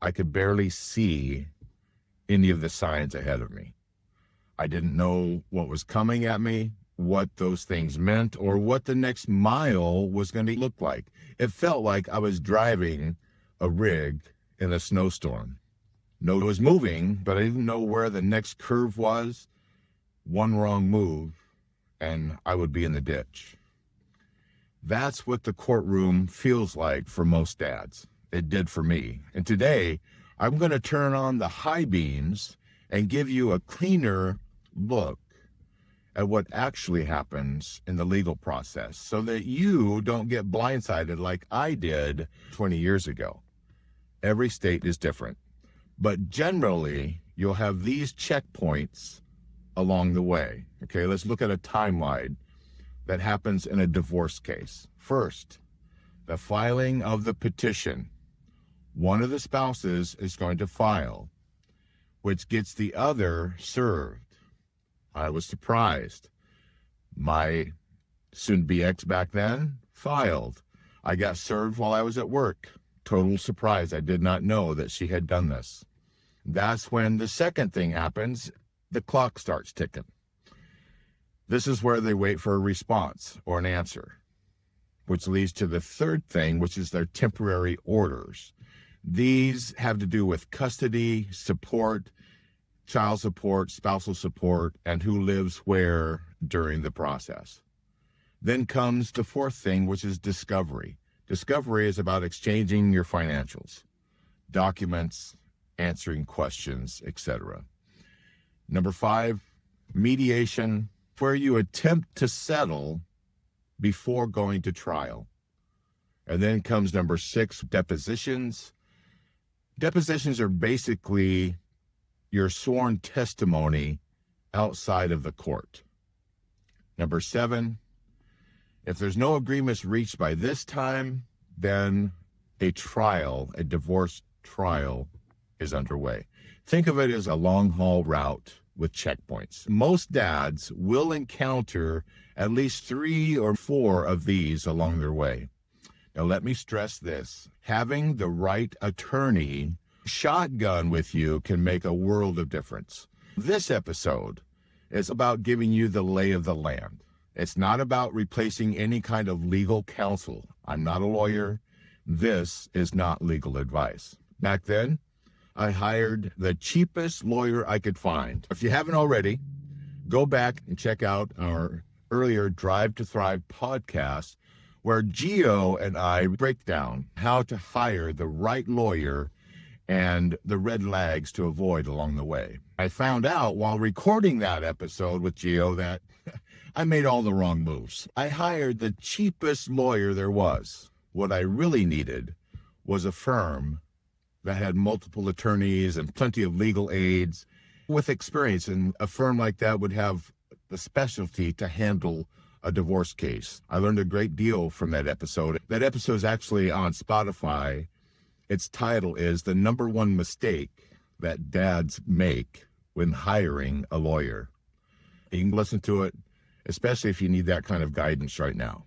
I could barely see any of the signs ahead of me. I didn't know what was coming at me, what those things meant, or what the next mile was going to look like. It felt like I was driving a rig in a snowstorm. No, it was moving, but I didn't know where the next curve was. One wrong move, and I would be in the ditch. That's what the courtroom feels like for most dads. It did for me. And today, I'm going to turn on the high beams and give you a cleaner look at what actually happens in the legal process so that you don't get blindsided like I did 20 years ago. Every state is different, but generally, you'll have these checkpoints along the way. Okay, let's look at a timeline that happens in a divorce case. First, the filing of the petition. One of the spouses is going to file, which gets the other served. I was surprised. My soon-to-be ex back then filed. I got served while I was at work. Total surprise. I did not know that she had done this. That's when the second thing happens. The clock starts ticking. This is where they wait for a response or an answer, which leads to the third thing, which is their temporary orders. These have to do with custody, support, child support, spousal support, and who lives where during the process. Then comes the fourth thing, which is discovery. Discovery is about exchanging your financials, documents, answering questions, etc. Number 5, mediation, where you attempt to settle before going to trial. And then comes number 6, depositions. Depositions are basically your sworn testimony outside of the court. Number 7, if there's no agreements reached by this time, then a trial, a divorce trial, is underway. Think of it as a long-haul route with checkpoints. Most dads will encounter at least 3 or 4 of these along their way. Now, let me stress this. Having the right attorney shotgun with you can make a world of difference. This episode is about giving you the lay of the land. It's not about replacing any kind of legal counsel. I'm not a lawyer. This is not legal advice. Back then, I hired the cheapest lawyer I could find. If you haven't already, go back and check out our earlier Drive to Thrive podcast, where Gio and I break down how to hire the right lawyer and the red flags to avoid along the way. I found out while recording that episode with Gio that I made all the wrong moves. I hired the cheapest lawyer there was. What I really needed was a firm that had multiple attorneys and plenty of legal aides with experience, and a firm like that would have the specialty to handle a divorce case. I learned a great deal from that episode. That episode is actually on Spotify. Its title is The Number One Mistake That Dads Make When Hiring a Lawyer. You can listen to it, especially if you need that kind of guidance right now.